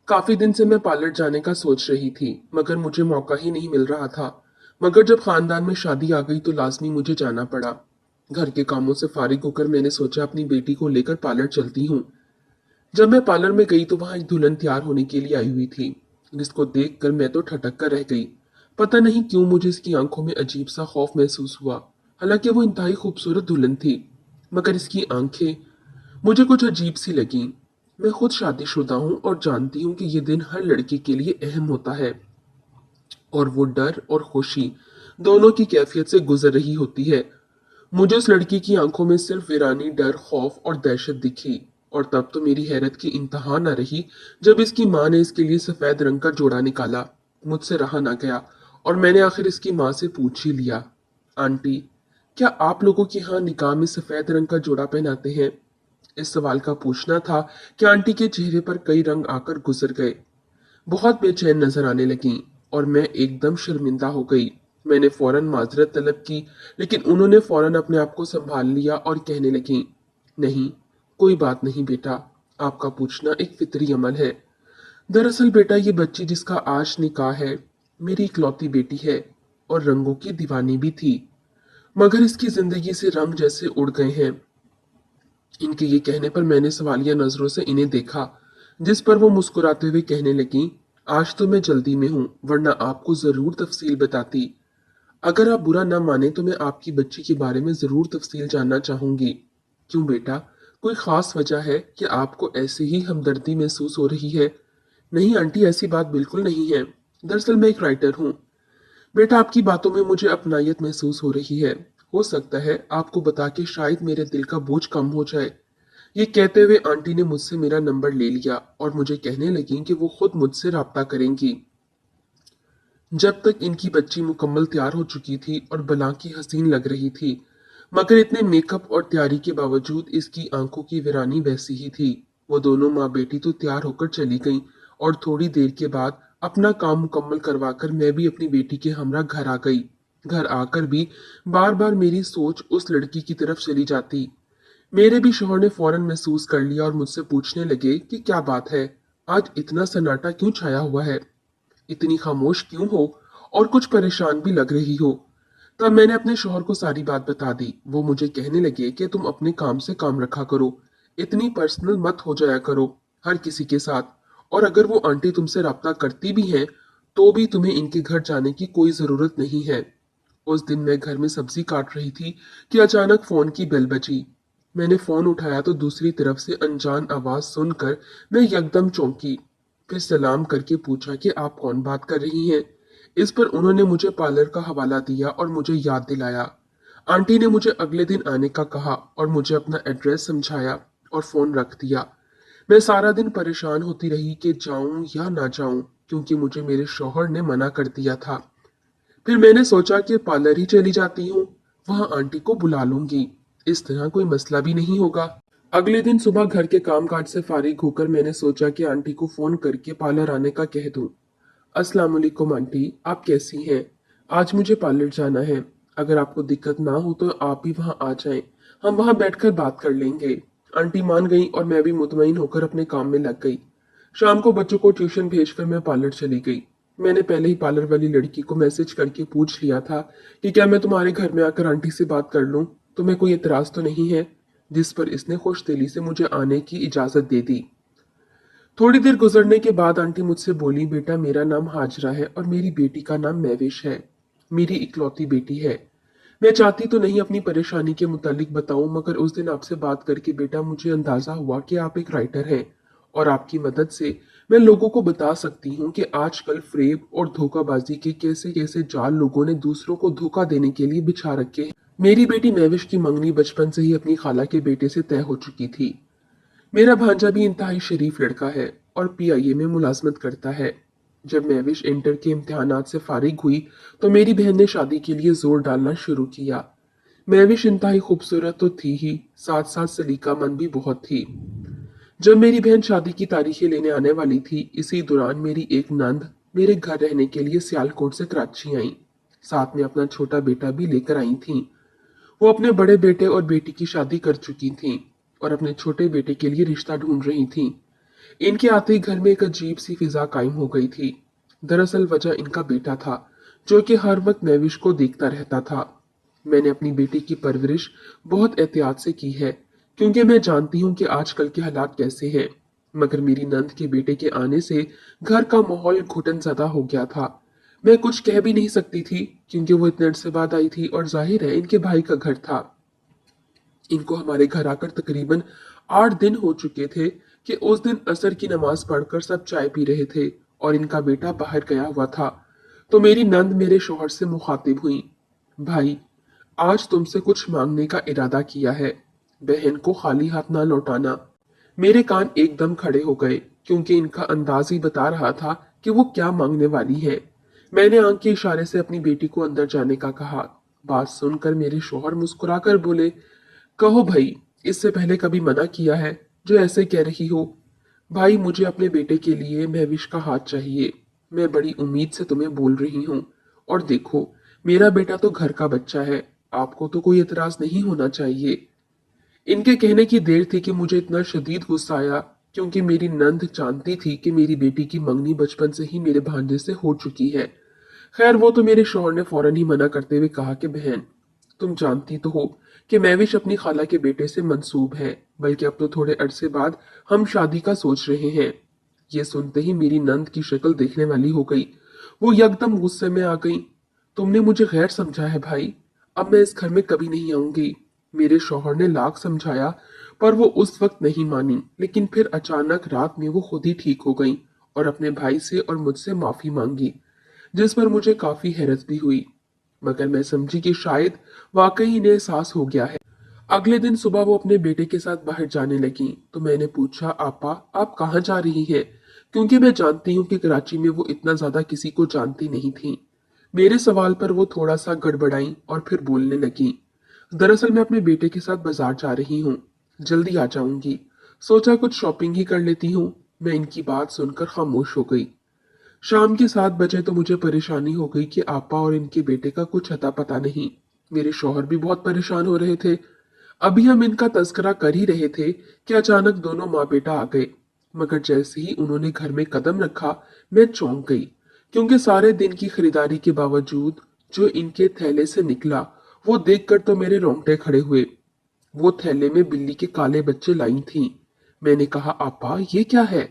काफी दिन से मैं पार्लर जाने का सोच रही थी, मगर मुझे मौका ही नहीं मिल रहा था। मगर जब खानदान में शादी आ गई तो लाजमी मुझे जाना पड़ा। घर के कामों से फारिग होकर मैंने सोचा अपनी बेटी को लेकर पार्लर चलती हूँ। जब मैं पार्लर में गई तो वहां एक दुल्हन तैयार होने के लिए आई हुई थी, जिसको देखकर मैं तो ठटक कर रह गई। पता नहीं क्यों मुझे इसकी आंखों में अजीब सा खौफ महसूस हुआ। हालांकि वो इंतहाई खूबसूरत दुल्हन थी, मगर इसकी आंखें मुझे कुछ अजीब सी लगी। मैं खुद शादीशुदा हूँ और जानती हूँ कि ये दिन हर लड़की के लिए अहम होता है, और वो डर और खुशी दोनों की कैफियत से गुजर रही होती है। मुझे उस लड़की की आंखों में सिर्फ वीरानी, डर, खौफ और दहशत दिखी। और तब तो मेरी हैरत की इंतहा न रही जब इसकी माँ ने इसके लिए सफेद रंग का जोड़ा निकाला। मुझसे रहा ना गया और मैंने आखिर इसकी माँ से पूछ ही लिया, आंटी, क्या आप लोगों के यहाँ निकाह में सफेद रंग का जोड़ा पहनाते हैं? इस सवाल का पूछना था कि आंटी के चेहरे पर कई रंग आकर गुजर गए। बहुत बेचैन नजर आने लगी और मैं एकदम शर्मिंदा हो गई। मैंने फौरन माजरत तलब की, लेकिन उन्होंने फौरन अपने आप को संभाल लिया और कहने लगी, नहीं, कोई बात नहीं बेटा, आपका पूछना एक फितरी अमल है। दरअसल बेटा, ये बच्ची जिसका आज निकाह है, मेरी इकलौती बेटी है और रंगों की दीवानी भी थी। मगर इसकी जिंदगी से रंग जैसे उड़ गए हैं। इनके ये कहने पर मैंने सवालिया नजरों से इन्हें देखा, जिस पर वो मुस्कुराते हुए कहने लगी, आज तो मैं जल्दी में हूँ, वरना आपको जरूर तफसील बताती। अगर आप बुरा ना माने तो मैं आपकी बच्ची के बारे में जरूर तफसील जानना चाहूंगी। क्यों बेटा, कोई खास वजह है कि आपको ऐसे ही हमदर्दी महसूस हो रही है? नहीं आंटी, ऐसी बात बिल्कुल नहीं है। दरअसल मैं एक राइटर हूँ। बेटा, आपकी बातों में मुझे अपनायत महसूस हो रही है। हो सकता है आपको बता के शायद मेरे दिल का बोझ कम हो जाए। ये कहते हुए आंटी ने मुझसे मेरा नंबर ले लिया और मुझे कहने लगी कि वो खुद मुझसे राब्ता करेंगी। जब तक इनकी बच्ची मुकम्मल तैयार हो चुकी थी और भला की हसीन लग रही थी, मगर इतने मेकअप और तैयारी के बावजूद इसकी आंखों की वीरानी वैसी ही थी। वो दोनों माँ बेटी तो तैयार होकर चली गईं और थोड़ी देर के बाद अपना काम मुकम्मल करवाकर मैं भी अपनी बेटी के हमरा घर आ गई। घर आकर भी बार बार मेरी सोच उस लड़की की तरफ चली जाती। मेरे भी शौहर ने फौरन महसूस कर लिया और मुझसे पूछने लगे कि क्या बात है, आज इतना सन्नाटा क्यों छाया हुआ है, इतनी खामोश क्यों हो और कुछ परेशान भी लग रही हो। तब मैंने अपने शौहर को सारी बात बता दी। वो मुझे कहने लगे कि तुम अपने काम से काम रखा करो, इतनी पर्सनल मत हो जाया करो हर किसी के साथ। और अगर वो आंटी तुमसे राब्ता करती भी हैं तो भी तुम्हें इनके घर जाने की कोई जरूरत नहीं है। उस दिन मैं घर में सब्जी काट रही थी कि अचानक फोन की बेल बजी। मैंने फोन उठाया तो दूसरी तरफ से अनजान आवाज सुनकर मैं यकदम चौंकी। फिर सलाम करके पूछा कि आप कौन बात कर रही हैं। इस पर उन्होंने मुझे पार्लर का हवाला दिया और मुझे याद दिलाया। आंटी ने मुझे अगले दिन आने का कहा और मुझे अपना एड्रेस समझाया और फोन रख दिया। मैं सारा दिन परेशान होती रही कि जाऊं या ना जाऊं, क्योंकि मुझे मेरे शौहर ने मना कर दिया था। फिर मैंने सोचा कि पार्लर ही चली जाती हूँ, वहां आंटी को बुला लूंगी, इस तरह कोई मसला भी नहीं होगा। अगले दिन सुबह घर के कामकाज से फारिग होकर मैंने सोचा कि आंटी को फोन करके पार्लर आने का कह दूं। अस्सलाम वालेकुम आंटी, आप कैसी हैं? आज मुझे पार्लर जाना है। अगर आपको दिक्कत ना हो तो आप भी वहां आ जाएं, हम वहां बैठकर बात कर लेंगे। आंटी मान गई और मैं भी मुतमईन होकर अपने काम में लग गई। शाम को बच्चों को ट्यूशन भेजकर मैं पार्लर चली गई। मैंने पहले ही पार्लर वाली लड़की को मैसेज करके पूछ लिया था कि क्या मैं तुम्हारे घर में आकर आंटी से बात कर लूं, तुम्हें कोई एतराज तो नहीं है? जिस पर इसने खुश दिली से मुझे आने की इजाजत दे दी। थोड़ी देर गुजरने के बाद आंटी मुझसे बोली, बेटा, मेरा नाम हाजरा है और मेरी बेटी का नाम महविश है। मेरी इकलौती बेटी है। मैं चाहती तो नहीं अपनी परेशानी के मुतालिक बताऊं, मगर उस दिन आपसे बात करके बेटा मुझे अंदाजा हुआ कि आप एक राइटर हैं और आपकी मदद से मैं लोगों को बता सकती हूँ कि आजकल फ्रेब और धोखाबाजी के कैसे कैसे जाल लोगों ने दूसरों को धोखा देने के लिए बिछा रखे हैं। मेरी बेटी महविश की मंगनी बचपन से ही अपनी खाला के बेटे से तय हो चुकी थी। मेरा भांजा भी इंतहाई शरीफ लड़का है और पीआईए में मुलाजमत करता है। जब महविश इंटर के इम्तिहानात से फारिग हुई तो मेरी बहन ने शादी के लिए जोर डालना शुरू किया। महविश इंतहाई खूबसूरत तो थी ही, साथ साथ सलीकामंद भी बहुत थी। जब मेरी बहन शादी की तारीखें लेने आने वाली थी, इसी दौरान मेरी एक नंद मेरे घर रहने के लिए सियालकोट से कराची आई। साथ में अपना छोटा बेटा भी लेकर आई थी। वो अपने बड़े बेटे और बेटी की शादी कर चुकी थीं और अपने छोटे बेटे के लिए रिश्ता ढूंढ रही थीं। इनके आते ही घर में एक अजीब सी फिजा कायम हो गई थी। दरअसल वजह इनका बेटा था, जो कि हर वक्त महविश को देखता रहता था। मैंने अपनी बेटी की परवरिश बहुत एहतियात से की है, क्योंकि मैं जानती हूँ कि आजकल के हालात कैसे हैं। मगर मेरी नंद के बेटे के आने से घर का माहौल घुटन ज़दा हो गया था। मैं कुछ कह भी नहीं सकती थी, क्योंकि वो इतने अरसे बाद आई थी और जाहिर है इनके भाई का घर था। इनको हमारे घर आकर तकरीबन 8 दिन हो चुके थे कि उस दिन असर की नमाज पढ़कर सब चाय पी रहे थे और इनका बेटा बाहर गया हुआ था। तो मेरी नंद मेरे शौहर से मुखातिब हुई, भाई, आज तुमसे कुछ मांगने का इरादा किया है, बहन को खाली हाथ ना लौटाना। मेरे कान एकदम खड़े हो गए, क्योंकि इनका अंदाज ही बता रहा था कि वो क्या मांगने वाली है। मैंने आंख के इशारे से अपनी बेटी को अंदर जाने का कहा। बात सुनकर मेरे शौहर मुस्कुराकर बोले, कहो भाई, इससे पहले कभी मना किया है जो ऐसे कह रही हो? भाई, मुझे अपने बेटे के लिए महविश का हाथ चाहिए। मैं बड़ी उम्मीद से तुम्हें बोल रही हूँ। और देखो, मेरा बेटा तो घर का बच्चा है, आपको तो कोई एतराज नहीं होना चाहिए। इनके कहने की देर थी कि मुझे इतना शदीद गुस्सा आया, क्योंकि मेरी नंद जानती थी कि मेरी बेटी की मंगनी बचपन से ही मेरे भांजे से हो चुकी है। खैर, वो तो मेरे शौहर ने फौरन ही मना करते हुए कहा कि बहन, तुम जानती तो हो कि महविश अपनी खाला के बेटे से मंसूब है, बल्कि अब तो थोड़े अरसे बाद हम शादी का सोच रहे हैं। ये सुनते ही मेरी नंद की शक्ल देखने वाली हो गई। वो यकदम गुस्से में आ गई। तुमने मुझे गैर समझा है भाई, अब मैं इस घर में कभी नहीं आऊंगी। मेरे शौहर ने लाख समझाया, पर वो उस वक्त नहीं मानी। लेकिन फिर अचानक रात में वो खुद ही ठीक हो गई और अपने भाई से और मुझसे माफी मांगी, जिस पर मुझे काफी हैरत भी हुई। मगर मैं समझी कि शायद वाकई इन्हें एहसास हो गया है। अगले दिन सुबह वो अपने बेटे के साथ बाहर जाने लगी, तो मैंने पूछा, आपा, आप कहाँ जा रही हैं? क्योंकि मैं जानती हूँ कि कराची में वो इतना ज्यादा किसी को जानती नहीं थी। मेरे सवाल पर वो थोड़ा सा गड़बड़ाई और फिर बोलने लगी, दरअसल मैं अपने बेटे के साथ बाजार जा रही हूँ, जल्दी आ जाऊंगी। सोचा कुछ शॉपिंग ही कर लेती हूँ। मैं इनकी बात सुनकर खामोश हो गई। शाम के 7 बजे तो मुझे परेशानी हो गई कि आपा और इनके बेटे का कुछ अता पता नहीं। मेरे शौहर भी बहुत परेशान हो रहे थे। अभी हम इनका तस्करा कर ही रहे थे कि अचानक दोनों माँ बेटा आ गए। मगर जैसे ही उन्होंने घर में कदम रखा, मैं चौंक गई, क्योंकि सारे दिन की खरीदारी के बावजूद जो इनके थैले से निकला, वो देखकर तो मेरे रोंगटे खड़े हुए। वो थैले में बिल्ली के काले बच्चे लाई थी। मैंने कहा, आपा, ये क्या है?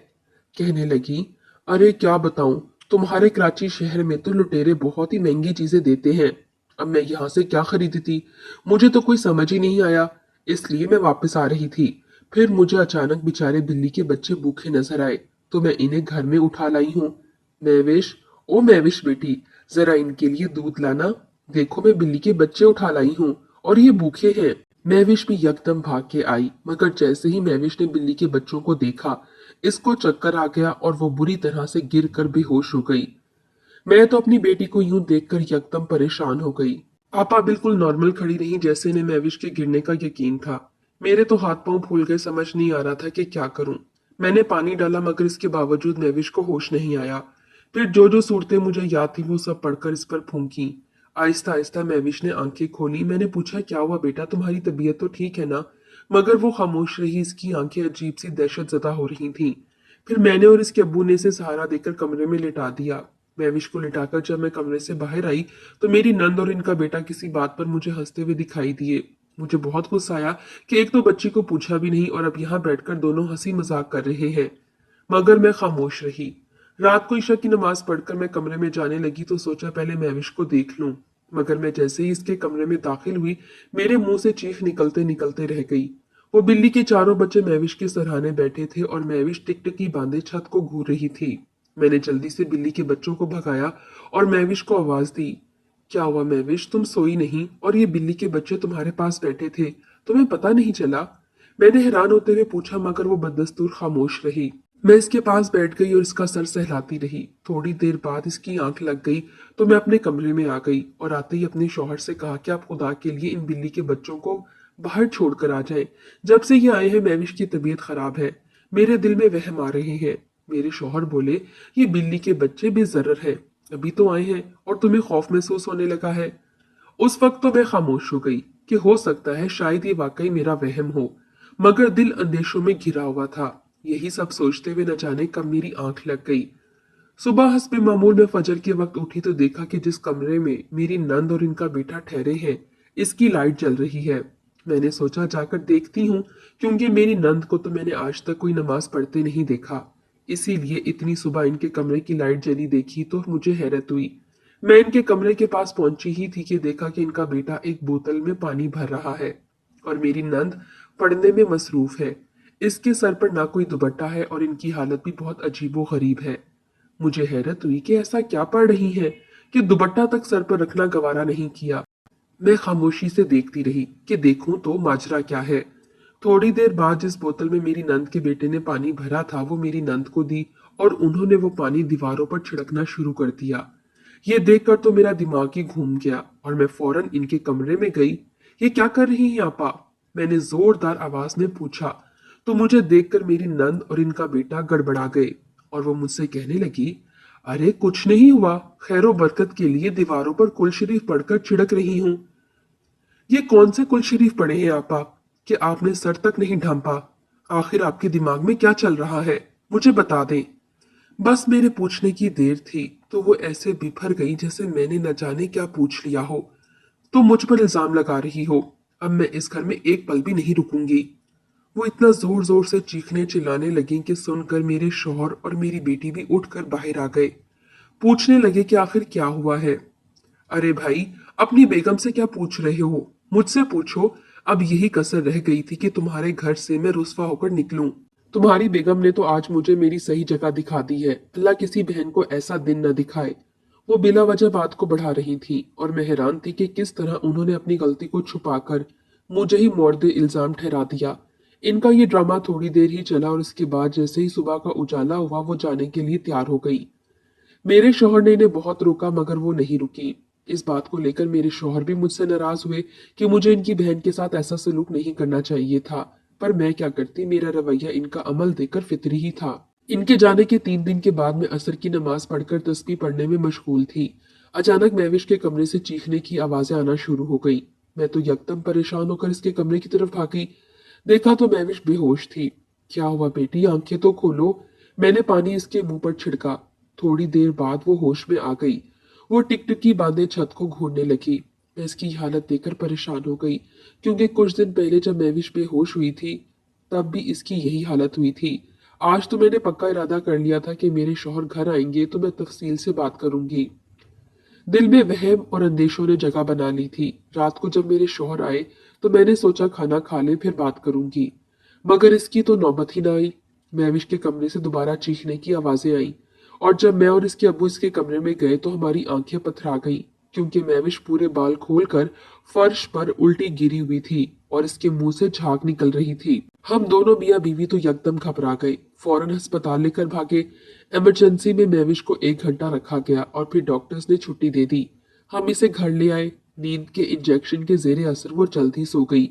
कहने लगी, अरे क्या बताऊं, तुम्हारे कराची शहर में तो लुटेरे बहुत ही महंगी चीजें देते हैं। अब मैं यहाँ से क्या खरीदती? मुझे तो कोई समझ ही नहीं आया, इसलिए मैं वापस आ रही थी। फिर मुझे अचानक बेचारे बिल्ली के बच्चे भूखे नजर आए, तो मैं इन्हें घर में उठा लाई हूँ। महविश, ओ महविश बेटी, जरा इनके लिए दूध लाना। देखो, मैं बिल्ली के बच्चे उठा लाई हूँ और ये भूखे हैं। महविश भी यकदम भाग के आई, मगर जैसे ही महविश ने बिल्ली के बच्चों को देखा, इसको चक्कर आ गया और वो बुरी तरह से गिर कर बेहोश हो गई। मैं तो अपनी बेटी को यूं देखकर यकदम परेशान हो गई। पापा बिल्कुल नॉर्मल खड़ी रही, जैसे इन्हें महविश के गिरने का यकीन था। मेरे तो हाथ पांव फूल गए, समझ नहीं आ रहा था कि क्या करूं। मैंने पानी डाला, मगर इसके बावजूद महविश को होश नहीं आया। फिर जो जो सूरतें मुझे याद थी वो सब पढ़कर इस पर फूंकी। आहिस्ता आहिस्ता महविश ने आंखें खोली। मैंने पूछा, क्या हुआ बेटा, तुम्हारी तबीयत तो ठीक है ना? मगर वो खामोश रही। इसकी आंखें अजीब सी दहशत ज़दा हो रही थीं। फिर मैंने और इसके अब्बू ने इसे सहारा देकर कमरे में लिटा दिया। महविश को लिटाकर जब मैं कमरे से बाहर आई, तो मेरी नंद और इनका बेटा किसी बात पर मुझे हंसते हुए दिखाई दिए। मुझे बहुत गुस्सा आया कि एक तो बच्ची को पूछा भी नहीं और अब यहाँ बैठकर दोनों हंसी मजाक कर रहे हैं। मगर मैं खामोश रही। रात को ईशा की नमाज पढ़कर मैं कमरे में जाने लगी, तो सोचा पहले महविश को देख लूं। मगर मैं जैसे ही इसके कमरे में दाखिल हुई, मेरे मुंह से चीख निकलते निकलते रह गई। वो बिल्ली के चारों बच्चे महविश के सराहने बैठे थे और महविश टिकटिकी बांधे छत को घूर रही थी। मैंने जल्दी से बिल्ली के बच्चों को भगाया और महविश को आवाज दी, क्या हुआ महविश, तुम सोई नहीं और ये बिल्ली के बच्चे तुम्हारे पास बैठे थे, तुम्हें पता नहीं चला? मैंने हैरान होते हुए पूछा, मगर वो बददस्तूर खामोश रही। मैं इसके पास बैठ गई और इसका सर सहलाती रही। थोड़ी देर बाद इसकी आंख लग गई, तो मैं अपने कमरे में आ गई और आते ही अपने शौहर से कहा कि आप खुदा के लिए इन बिल्ली के बच्चों को बाहर छोड़कर आ जाएं। जब से ये आए हैं महविश की तबीयत खराब है, मेरे दिल में वहम आ रहे हैं। मेरे शौहर बोले, ये बिल्ली के बच्चे बेजर्र हैं, अभी तो आए हैं और तुम्हें खौफ महसूस होने लगा है। उस वक्त तो मैं खामोश हो गई कि हो सकता है शायद ये वाकई मेरा वहम हो, मगर दिल अंदेशों में घिरा हुआ था। यही सब सोचते हुए न जाने कब मेरी आंख लग गई। सुबह हस्बे मामूल में फजर के वक्त उठी तो देखा कि जिस कमरे में मेरी नंद और इनका बेटा ठहरे हैं, इसकी लाइट जल रही है। मैंने सोचा जाकर देखती हूँ, क्योंकि मेरी नंद को तो मैंने आज तक कोई नमाज पढ़ते नहीं देखा। इसीलिए इतनी सुबह इनके कमरे की लाइट जली देखी तो मुझे हैरत हुई। मैं इनके कमरे के पास पहुंची ही थी कि देखा कि इनका बेटा एक बोतल में पानी भर रहा है और मेरी नंद पढ़ने में मसरूफ है। इसके सर पर ना कोई दुपट्टा है और इनकी हालत भी बहुत अजीबो गरीब है। मुझे हैरत हुई कि ऐसा क्या पढ़ रही हैं कि दुपट्टा तक सर पर रखना गवारा नहीं किया। मैं खामोशी से देखती रही कि देखूं तो माजरा क्या है। थोड़ी देर बाद जिस बोतल में मेरी नंद के बेटे ने पानी भरा था वो मेरी नंद को दी और उन्होंने वो पानी दीवारों पर छिड़कना शुरू कर दिया। ये देखकर तो मेरा दिमाग ही घूम गया और मैं फौरन इनके कमरे में गई। ये क्या कर रही हैं आपा? मैंने जोरदार आवाज में पूछा तो मुझे देखकर मेरी नंद और इनका बेटा गड़बड़ा गए और वो मुझसे कहने लगी, अरे कुछ नहीं हुआ, खैरो बरकत के लिए दीवारों पर कुल शरीफ पढ़कर छिड़क रही हूँ। ये कौन से कुल शरीफ पढ़े हैं आपा कि आपने सर तक नहीं ढांपा? आखिर आपके दिमाग में क्या चल रहा है, मुझे बता दें। बस मेरे पूछने की देर थी तो वो ऐसे बिफर गई जैसे मैंने न जाने क्या पूछ लिया हो। तो मुझ पर इल्जाम लगा रही हो। अब मैं इस घर में एक पल भी नहीं रुकूंगी। वो इतना जोर जोर से चीखने चिल्लाने लगी कि सुनकर मेरे शौहर और मेरी बेटी भी उठकर बाहर आ गए। पूछने लगे कि आखिर क्या हुआ है। अरे भाई, अपनी बेगम से क्या पूछ रहे हो, मुझसे पूछो। अब यही कसर रह गई थी कि तुम्हारे घर से मैं रुस्वा होकर निकलूं। तुम्हारी बेगम ने तो आज मुझे मेरी सही जगह दिखा दी है। अल्लाह किसी बहन को ऐसा दिन न दिखाए। वो बिला वजह बात को बढ़ा रही थी और मैं हैरान थी कि किस तरह उन्होंने अपनी गलती को छुपाकर मुझे ही मोर्दे इल्जाम ठहरा दिया। इनका ये ड्रामा थोड़ी देर ही चला और इसके बाद जैसे ही सुबह का उजाला हुआ वो जाने के लिए तैयार हो गई। मेरे शौहर ने इन्हें बहुत रोका मगर वो नहीं रुकी। इस बात को लेकर मेरे शौहर भी मुझसे नाराज हुए कि मुझे इनकी बहन के साथ ऐसा सलूक नहीं करना चाहिए था, पर मैं क्या करती, मेरा रवैया इनका अमल देकर फितरी ही था। इनके जाने के 3 दिन के बाद मैं असर की नमाज पढ़कर तस्बीह पढ़ने में मशगूल थी। अचानक महविश के कमरे से चीखने की आवाजें आना शुरू हो गई। मैं तो यकदम परेशान होकर इसके कमरे की तरफ भागी। देखा तो महविश बेहोश थी। क्या हुआ बेटी, आंखें तो खोलो। मैंने पानी इसके मुंह पर छिड़का। थोड़ी देर बाद वो होश में आ गई। वो टिकटिकी बांधे छत को घूरने लगी। मैं इसकी हालत देखकर परेशान हो गई, क्योंकि कुछ दिन पहले जब महविश बेहोश हुई थी तब भी इसकी यही हालत हुई थी। आज तो मैंने पक्का इरादा कर लिया था कि मेरे शौहर घर आएंगे तो मैं तफसील से बात करूंगी। दिल में वहम और अंदेशों ने जगह बना ली थी। रात को जब मेरे शौहर आए तो मैंने सोचा खाना खा ले फिर बात करूंगी, मगर इसकी तो नौबत ही ना आई। महविश के कमरे से दोबारा चीखने की आवाजें आई और जब मैं और इसके अब्बू इसके कमरे में गए तो हमारी आंखें पथरा गईं, क्योंकि महविश पूरे बाल खोलकर फर्श पर उल्टी गिरी हुई थी और इसके मुंह से झाग निकल रही थी। हम दोनों मियाँ बीवी तो यकदम घबरा गए, फौरन अस्पताल लेकर भागे। इमरजेंसी में महविश को 1 घंटा रखा गया और फिर डॉक्टर्स ने छुट्टी दे दी। हम इसे घर ले आए। नींद के इंजेक्शन के जेरे असर वो जल्द ही सो गई।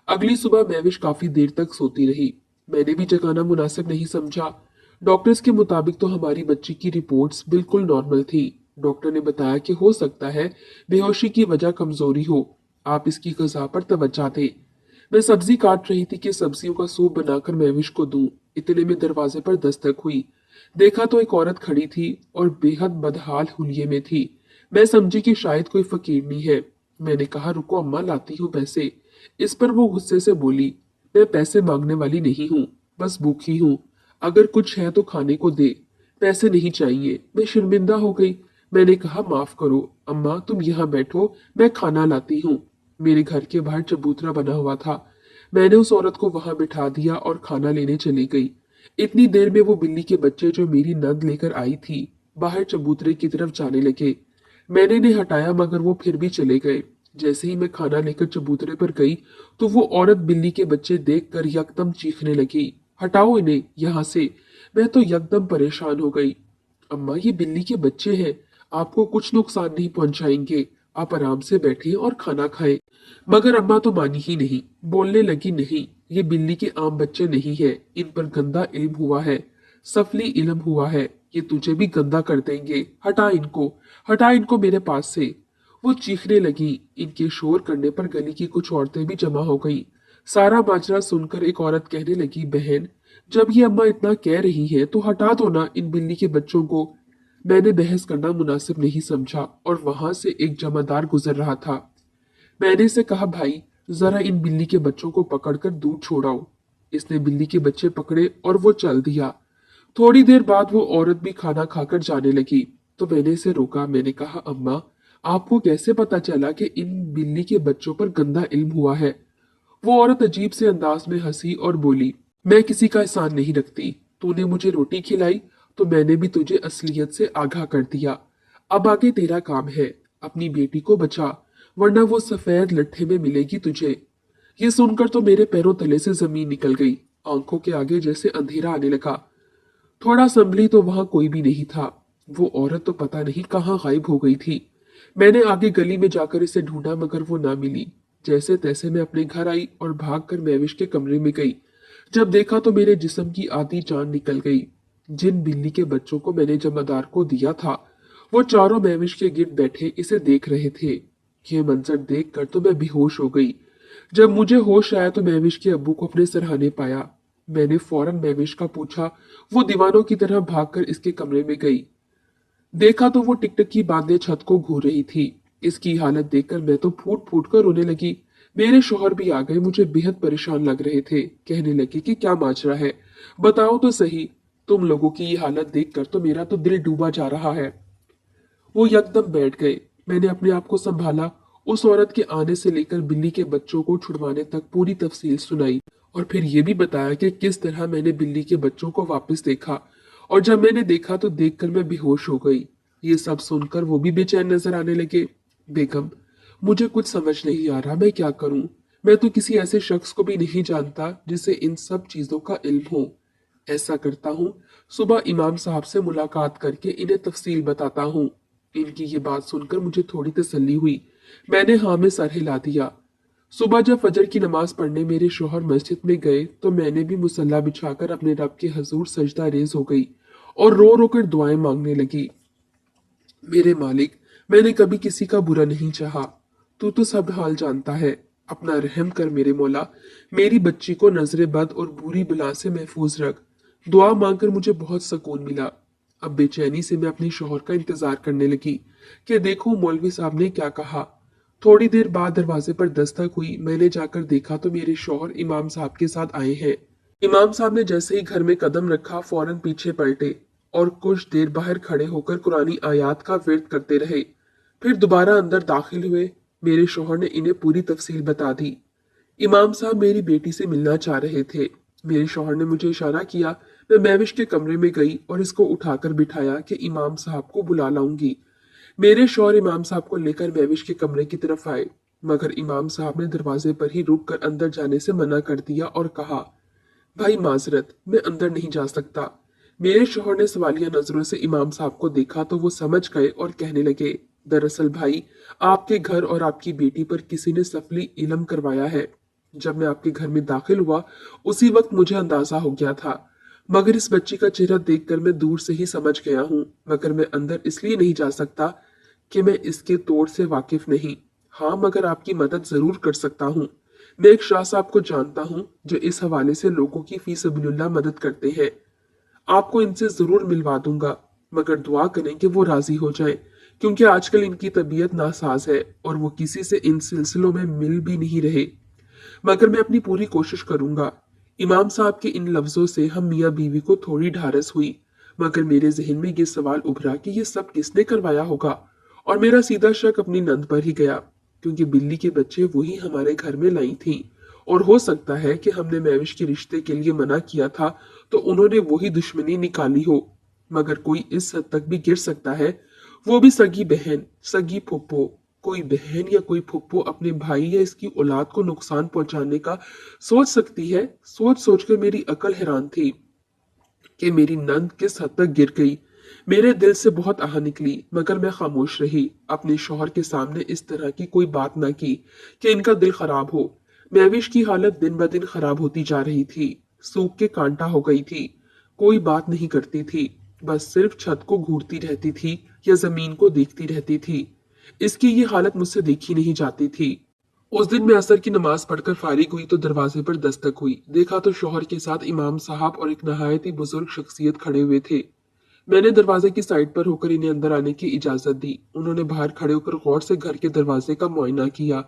अगली सुबह महविश काफी देर तक सोती रही। मैंने भी जगाना मुनासिब नहीं समझा। डॉक्टर्स के मुताबिक तो हमारी बच्ची की रिपोर्ट्स बिल्कुल नॉर्मल थी। डॉक्टर ने बताया कि हो सकता है बेहोशी की वजह कमजोरी हो, आप इसकी ग़िज़ा पर तवज्जो दें। मैं सब्जी काट रही थी कि सब्जियों का सूप बनाकर महविश को दूं। इतने में दरवाजे पर दस्तक हुई। देखा तो एक औरत खड़ी थी और बेहद बदहाल हुलिये में थी। मैं समझी कि शायद कोई फकीरनी है। मैंने कहा, रुको अम्मा, लाती हूँ पैसे। इस पर वो गुस्से से बोली, मैं पैसे मांगने वाली नहीं हूँ, बस भूखी हूँ। अगर कुछ है तो खाने को दे, पैसे नहीं चाहिए। मैं शर्मिंदा हो गई। मैंने कहा, माफ करो अम्मा, तुम यहाँ बैठो, मैं खाना लाती हूँ। मेरे घर के बाहर चबूतरा बना हुआ था। मैंने उस औरत को वहां बिठा दिया और खाना लेने चली गई। इतनी देर में वो बिल्ली के बच्चे जो मेरी नंद लेकर आई थी बाहर चबूतरे की तरफ जाने लगे। मैंने इन्हें हटाया मगर वो फिर भी चले गए। जैसे ही मैं खाना लेकर चबूतरे पर गई तो वो औरत बिल्ली के बच्चे देखकर यकदम चीखने लगी, हटाओ इन्हें यहाँ से। मैं तो यकदम परेशान हो गई। अम्मा, ये बिल्ली के बच्चे हैं, आपको कुछ नुकसान नहीं पहुंचाएंगे, आप आराम से बैठिए और खाना खाएं। मगर अम्मा तो मानी ही नहीं, बोलने लगी, नहीं, ये बिल्ली के आम बच्चे नहीं है, इन पर गंदा इल्म हुआ है, सफली इल्म हुआ है, ये तुझे भी गंदा कर देंगे, हटा इनको मेरे पास से। वो चीखने लगी। इनके शोर करने पर गली की कुछ औरतें भी जमा हो गई। सारा माजरा सुनकर एक औरत कहने लगी, बहन, जब ये अम्मा इतना कह रही है तो हटा दो ना इन बिल्ली के बच्चों को। मैंने बहस करना मुनासिब नहीं समझा और वहां से एक जमादार गुजर रहा था। मैंने इसे कहा, भाई जरा इन बिल्ली के बच्चों को पकड़कर दूर छोड़ाओ। इसने बिल्ली के बच्चे पकड़े और वो चल दिया। थोड़ी देर बाद वो औरत भी खाना खाकर जाने लगी तो मैंने इसे रोका। मैंने कहा, अम्मा आपको कैसे पता चला कि इन बिल्ली के बच्चों पर गंदा इल्म हुआ है? वो औरत अजीब से अंदाज में हंसी और बोली, मैं किसी का एहसान नहीं रखती। तूने मुझे रोटी खिलाई तो मैंने भी तुझे असलियत से आगाह कर दिया। अब आगे तेरा काम है, अपनी बेटी को बचा, वरना वो सफेद लट्ठे में मिलेगी तुझे। ये सुनकर तो मेरे पैरों तले से जमीन निकल गई। आंखों के आगे जैसे अंधेरा आने लगा। थोड़ा संभली तो वहां कोई भी नहीं था। वो औरत तो पता नहीं कहाँ गायब हो गई थी। मैंने आगे गली में जाकर इसे ढूंढा मगर वो ना मिली। जैसे तैसे मैं अपने घर आई और भागकर महविश के कमरे में गई। जब देखा तो मेरे जिस्म की आधी जान निकल गई। जिन बिल्ली के बच्चों को मैंने जमादार को दिया था वो चारों महविश के गिर्द बैठे इसे देख रहे थे। ये मंजर देखकर तो मैं बेहोश हो गई। जब मुझे होश आया तो महविश के अब्बू को अपने सरहाने पाया। मैंने फौरन महविश का पूछा। वो दीवानों की तरह भागकर इसके कमरे में गई। देखा तो वो टिकटकी बांधे छत को घूर रही थी। इसकी हालत देखकर मैं तो फूट फूट कर रोने लगी। मेरे शौहर भी आ गए, मुझे बेहद परेशान लग रहे थे। कहने लगे कि क्या माजरा है, बताओ तो सही। तुम लोगों की ये हालत देखकर तो मेरा तो दिल डूबा जा रहा है। वो यकदम बैठ गए। मैंने अपने आप को संभाला। उस औरत के आने से लेकर बिल्ली के बच्चों को छुड़वाने तक पूरी तफसील सुनाई और फिर ये भी बताया कि किस तरह मैंने बिल्ली के बच्चों को वापस देखा और जब मैंने देखा तो देखकर मैं बेहोश हो गई। ये सब सुनकर वो भी बेचैन नजर आने लगे। बेगम, मुझे कुछ समझ नहीं आ रहा, मैं क्या करूं? मैं तो किसी ऐसे शख्स को भी नहीं जानता जिसे इन सब चीजों का इल्म हो। ऐसा करता हूँ, सुबह इमाम साहब से मुलाकात करके इन्हें तफसील बताता हूँ। इनकी ये बात सुनकर मुझे थोड़ी तसल्ली हुई। मैंने हाँ में सर हिला दिया। सुबह जब फजर की नमाज पढ़ने मेरे शौहर मस्जिद में गए तो मैंने भी मुसल्ला बिछाकर अपने रब के हजूर सजदा रेज हो गई और रो रो कर दुआएं मांगने लगी। मेरे मालिक, मैंने कभी किसी का बुरा नहीं चाहा। तू तो सब हाल जानता है। अपना रहम कर मेरे मौला। मेरी बच्ची को नजर बद और बुरी बला से महफूज रख। दुआ मांगकर मुझे बहुत सुकून मिला। अब बेचैनी से मैं अपने शौहर का इंतजार करने लगी कि देखूं मौलवी साहब ने क्या कहा। थोड़ी देर बाद दरवाजे पर दस्तक हुई। मैंने जाकर देखा तो मेरे शौहर इमाम साहब के साथ आए हैं। इमाम साहब ने जैसे ही घर में कदम रखा फौरन पीछे पलटे और कुछ देर बाहर खड़े होकर कुरानी आयात का विर्द करते रहे। फिर दोबारा अंदर दाखिल हुए। मेरे शौहर ने इन्हें पूरी तफसील बता दी। इमाम साहब मेरी बेटी से मिलना चाह रहे थे। मेरे शौहर ने मुझे इशारा किया। मैं महविश के कमरे में गई और इसको उठाकर बिठाया कि इमाम साहब को बुला लाऊंगी। मेरे शौहर इमाम साहब को लेकर महविश के कमरे की तरफ आए मगर इमाम साहब ने दरवाजे पर ही रुक कर अंदर जाने से मना कर दिया और कहा, भाई माजरत, मैं अंदर नहीं जा सकता। मेरे शौहर ने सवालिया नजरों से इमाम साहब को देखा तो वो समझ गए और कहने लगे, दरअसल भाई, आपके घर और आपकी बेटी पर किसी ने सफली इल्म करवाया है। जब मैं आपके घर में दाखिल हुआ उसी वक्त मुझे अंदाजा हो गया था मगर इस बच्ची का चेहरा देखकर मैं दूर से ही समझ गया हूँ मगर मैं अंदर इसलिए नहीं जा सकता कि मैं इसके तोड़ से वाकिफ नहीं। हाँ, मगर आपकी मदद जरूर कर सकता हूँ। मैं एक शाह साहब को जानता हूँ जो इस हवाले से लोगों की फी सबीलिल्लाह मदद करते हैं। आपको इनसे जरूर मिलवा दूंगा मगर दुआ करें कि वो राजी हो जाएं क्योंकि आजकल इनकी तबीयत नासाज है और वो किसी से इन सिलसिलों में मिल भी नहीं रहे। मगर मैं अपनी पूरी कोशिश करूंगा। इमाम साहब के इन लफ्जों से हम मियाँ बीवी को थोड़ी ढारस हुई मगर मेरे जहन में ये सवाल उभरा कि ये सब किसने करवाया होगा और मेरा सीधा शक अपनी नंद पर ही गया क्योंकि बिल्ली के बच्चे वही हमारे घर में लाई थी और हो सकता है कि हमने महविश के रिश्ते के लिए मना किया था तो उन्होंने वही दुश्मनी निकाली हो। मगर कोई इस हद तक भी गिर सकता है, वो भी सगी बहन, सगी फुप्पो। कोई बहन या कोई फुप्पो अपने भाई या इसकी औलाद को नुकसान पहुंचाने का सोच सकती है। सोच सोचकर मेरी अकल हैरान थी कि मेरी नंद किस हद तक गिर गई। मेरे दिल से बहुत आह निकली मगर मैं खामोश रही। अपने शौहर के सामने इस तरह की कोई बात ना की कि इनका दिल खराब हो। महविश की हालत दिन ब दिन खराब होती जा रही थी। सूख के कांटा हो गई थी। कोई बात नहीं करती थी, बस सिर्फ छत को घूरती रहती थी या जमीन को देखती रहती थी। इसकी ये हालत मुझसे देखी नहीं जाती थी। उस दिन मैं असर की नमाज पढ़कर फारिग हुई तो दरवाजे पर दस्तक हुई। देखा तो शौहर के साथ इमाम साहब और एक नहायत ही बुजुर्ग शख्सियत खड़े हुए थे। मैंने दरवाजे की साइड पर होकर इन्हें अंदर आने की इजाजत दी। उन्होंने बाहर खड़े होकर गौर से घर के दरवाजे का मुआयना किया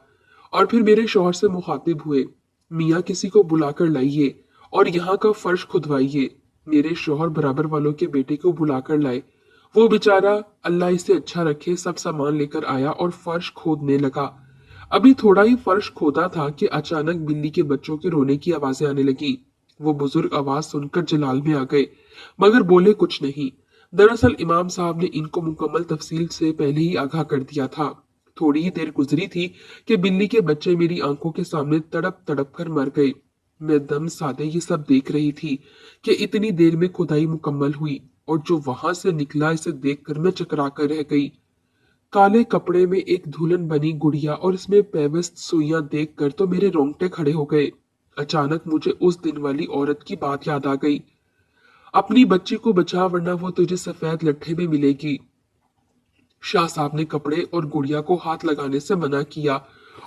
और फिर मेरे शौहर से मुखातिब हुए, मियाँ किसी को बुलाकर लाइए और यहाँ का फर्श खुदवाइए। मेरे शौहर बराबर वालों के बेटे को बुलाकर लाए। वो बेचारा, अल्लाह इसे अच्छा रखे, सब सामान लेकर आया और फर्श खोदने लगा। अभी थोड़ा ही फर्श खोदा था कि अचानक बिल्ली के बच्चों के रोने की आवाजें आने लगी। वो बुजुर्ग आवाज सुनकर जलाल में आ गए, मगर बोले कुछ नहीं। दरअसल इमाम साहब ने इनको मुकम्मल तफसील से पहले ही आगाह कर दिया था। थोड़ी ही देर गुजरी थी कि बिल्ली के बच्चे मेरी आंखों के सामने तड़प तड़प कर मर गए। मैं दम साधे ये सब देख रही थी कि इतनी देर में खुदाई मुकम्मल हुई और जो वहां से निकला इसे देखकर मैं चकरा कर रह गई। काले कपड़े में एक दुल्हन बनी गुड़िया और इसमें पेवस्त सुइयां देखकर तो मेरे रोंगटे खड़े हो गए। अचानक मुझे उस दिन वाली औरत की बात याद आ गई, अपनी बच्ची को बचा वरना वो तुझे सफेद लट्ठे में मिलेगी। शाह साहब ने कपड़े और गुड़िया को हाथ लगाने से मना किया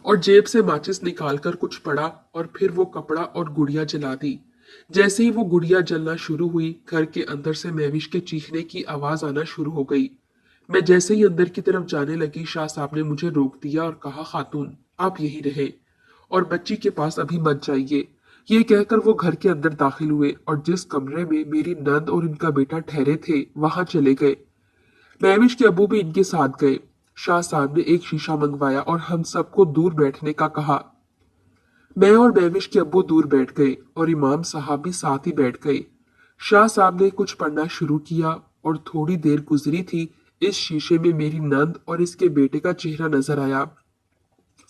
और जेब से माचिस निकालकर कुछ पड़ा और फिर वो कपड़ा और गुड़िया जला दी। जैसे ही वो गुड़िया जलना शुरू हुई, घर के अंदर से महविश के चीखने की आवाज आना शुरू हो गई। मैं जैसे ही अंदर की तरफ जाने लगी, शाह साहब ने मुझे रोक दिया और कहा, खातून आप यही रहे और बच्ची के पास अभी मत जाइए। ये कहकर वो घर के अंदर दाखिल हुए और जिस कमरे में मेरी नंद और इनका बेटा ठहरे थे वहां चले गए। महविश के अबू भी इनके साथ गए। शाह साहब ने एक शीशा मंगवाया और हम सबको दूर बैठने का कहा। मैं और महविश के अब्बू दूर बैठ गए और इमाम साहब भी साथ ही बैठ गए। शाह साहब ने कुछ पढ़ना शुरू किया और थोड़ी देर गुजरी थी, इस शीशे में मेरी नंद और इसके बेटे का चेहरा नजर आया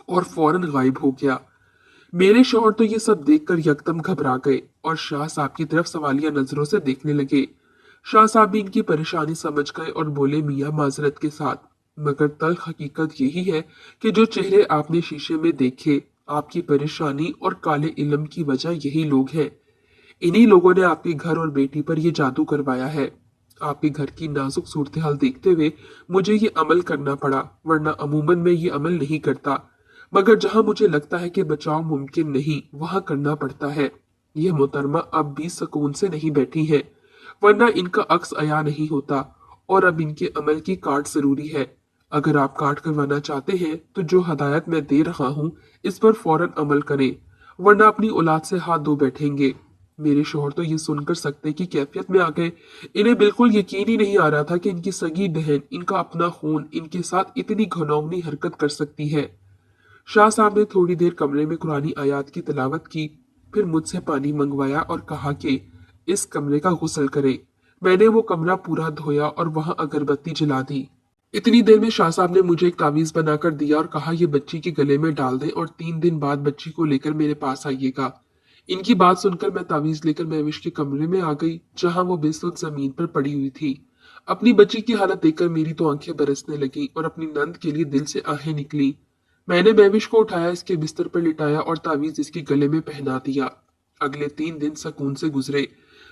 और फौरन गायब हो गया। मेरे शौहर तो ये सब देखकर यकदम घबरा गए और शाह साहब की तरफ सवालिया नजरों से देखने लगे। शाह साहब भी इनकी परेशानी समझ गए और बोले, मियाँ माजरत के साथ, मगर तल्ख हकीकत यही है कि जो चेहरे आपने शीशे में देखे, आपकी परेशानी और काले इल्म की वजह यही लोग हैं। इन्हीं लोगों ने आपके घर और बेटी पर ये जादू करवाया है। आपके घर की नाजुक सूरत हाल देखते हुए मुझे ये अमल करना पड़ा, वरना अमूमन मैं ये अमल नहीं करता, मगर जहां मुझे लगता है कि बचाव मुमकिन नहीं वहां करना पड़ता है। यह मोहतरमा अब भी सुकून से नहीं बैठी है, वरना इनका अक्स अया नहीं होता और अब इनके अमल की काट जरूरी है। अगर आप काट करवाना चाहते हैं तो जो हदायत मैं दे रहा हूँ इस पर फौरन अमल करें, वरना अपनी औलाद से हाथ धो बैठेंगे। मेरे शोहर तो ये सुनकर सकते की कैफियत में आ गए। इन्हें बिल्कुल यकीन ही नहीं आ रहा था कि इनकी सगी बहन, इनका अपना खून, इनके साथ इतनी घिनौनी हरकत कर सकती है। शाह साहब ने थोड़ी देर कमरे में कुरानी आयात की तिलावत की, फिर मुझसे पानी मंगवाया और कहा कि इस कमरे का गुस्ल करे। मैंने वो कमरा पूरा धोया और वहां अगरबत्ती जला दी। इतनी देर में शाह साहब ने मुझे एक तावीज बनाकर दिया और कहा, ये बच्ची के गले में डाल दें और 3 दिन बाद बच्ची को लेकर मेरे पास आइएगा। इनकी बात सुनकर मैं तावीज लेकर महविश के कमरे में आ गई, जहां वो बेसुध जमीन पर पड़ी हुई थी। अपनी बच्ची की हालत देखकर मेरी तो आंखें बरसने लगी और अपनी नंद के लिए दिल से आहें निकली। मैंने महविश को उठाया, इसके बिस्तर पर लिटाया और तावीज इसके गले में पहना दिया। अगले 3 दिन सुकून से गुजरे,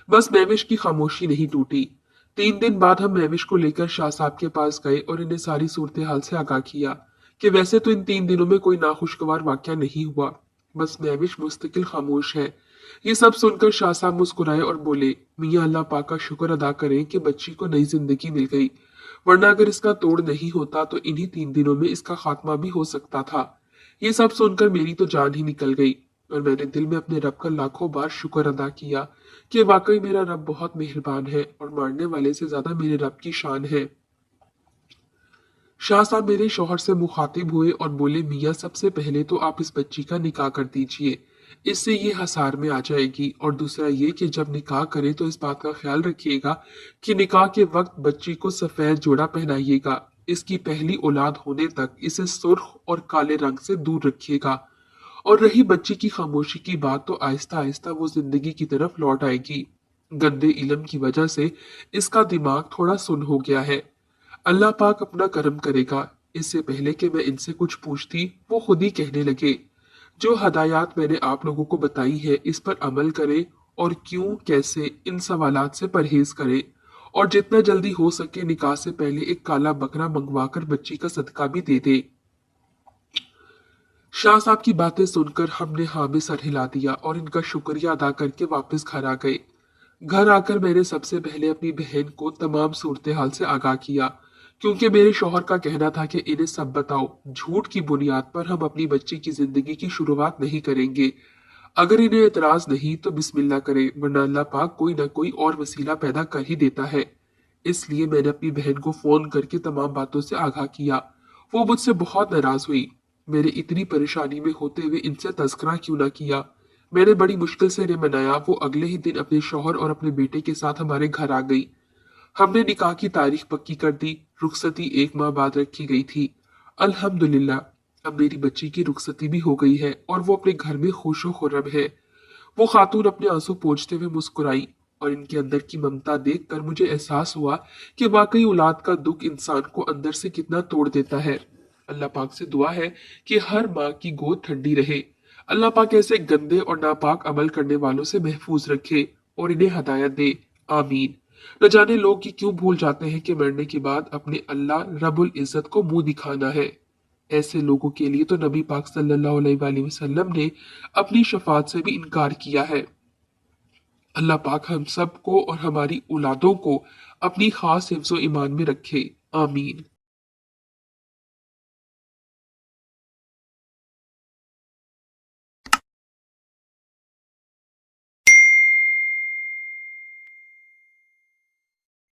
बस महविश की खामोशी नहीं टूटी। 3 दिन बाद हम महविश को लेकर शाह साहब के पास गए और इन्हें सारी सूरत हाल से आगाह किया कि वैसे तो इन 3 दिनों में कोई नाखुशगवार वाकया नहीं हुआ, बस महविश मुस्तकिल खामोश है। ये सब सुनकर शाह साहब मुस्कुराए और बोले, मियाँ अल्लाह पाक का शुक्र अदा करें कि बच्ची को नई जिंदगी मिल गई, वरना अगर इसका तोड़ नहीं होता तो इन्हीं 3 दिनों में इसका खात्मा भी हो सकता था। ये सब सुनकर मेरी तो जान ही निकल गई और मैंने दिल में अपने रब का लाखों बार शुक्र अदा किया कि वाकई मेरा रब बहुत मेहरबान है और मारने वाले से ज्यादा मेरे रब की शान है। शाह साहब मेरे शौहर से मुखातिब हुए और बोले, मियाँ सबसे पहले तो आप इस बच्ची का निकाह कर दीजिए, इससे ये हसार में आ जाएगी, और दूसरा ये कि जब निकाह करें तो इस बात का ख्याल रखिएगा कि निकाह के वक्त बच्ची को सफेद जोड़ा पहनाइएगा। इसकी पहली औलाद होने तक इसे सुर्ख और काले रंग से दूर रखिएगा। और रही बच्ची की खामोशी की बात, तो आहिस्ता आहिस्ता वो जिंदगी की तरफ लौट आएगी। गंदे इल्म की वजह से इसका दिमाग थोड़ा सुन हो गया है। अल्लाह पाक अपना करम करेगा। इससे पहले कि मैं इनसे कुछ पूछती, वो खुद ही कहने लगे, जो हदायत मैंने आप लोगों को बताई है इस पर अमल करें और क्यों कैसे इन सवालात से परहेज करें, और जितना जल्दी हो सके निकाह से पहले एक काला बकरा मंगवा कर बच्ची का सदका भी दे दे। शाह साहब की बातें सुनकर हमने हाँ में सर हिला दिया और इनका शुक्रिया अदा करके वापस घर आ गए। घर आकर मैंने सबसे पहले अपनी बहन को तमाम सूरत हाल से आगाह किया, क्योंकि मेरे शौहर का कहना था कि इन्हें सब बताओ, झूठ की बुनियाद पर हम अपनी बच्ची की जिंदगी की शुरुआत नहीं करेंगे। अगर इन्हें एतराज नहीं तो बिस्मिल्लाह करें, वरना अल्लाह पाक कोई ना कोई और वसीला पैदा कर ही देता है। इसलिए मैंने अपनी बहन को फोन करके तमाम बातों से आगाह किया। वो मुझसे बहुत नाराज हुई। मैंने इतनी परेशानी में होते हुए इनसे तज़किरा क्यों ना किया। मैंने बड़ी मुश्किल से इन्हें मनाया। वो अगले ही दिन अपने शौहर और अपने बेटे के साथ हमारे घर आ गई। हमने निकाह की तारीख पक्की कर दी। रुखसती 1 माह बाद रखी गई थी। अल्हम्दुलिल्लाह, अब मेरी बच्ची की रुखसती भी हो गई है और वो अपने घर में खुश व खुर्रम है। वो खातून अपने आंसू पोंछते हुए मुस्कुराई और इनके अंदर की ममता देखकर मुझे एहसास हुआ कि वाकई औलाद का दुख इंसान को अंदर से कितना तोड़ देता है। अल्लाह पाक से दुआ है कि हर माँ की गोद ठंडी रहे। अल्लाह पाक ऐसे गंदे और नापाक अमल करने वालों से महफूज रखे और इन्हें हदायत दे। आमीन। न जाने लोग ये क्यों भूल जाते हैं कि मरने के बाद अपने अल्लाह रब्बुल इज्जत को मुंह दिखाना है। ऐसे लोगों के लिए तो नबी पाक सल्लल्लाहु अलैहि वसल्लम ने अपनी शफात से भी इनकार किया है। अल्लाह पाक हम सब को और हमारी औलादों को अपनी खास हिफ्ज़ व ईमान में रखे। आमीन।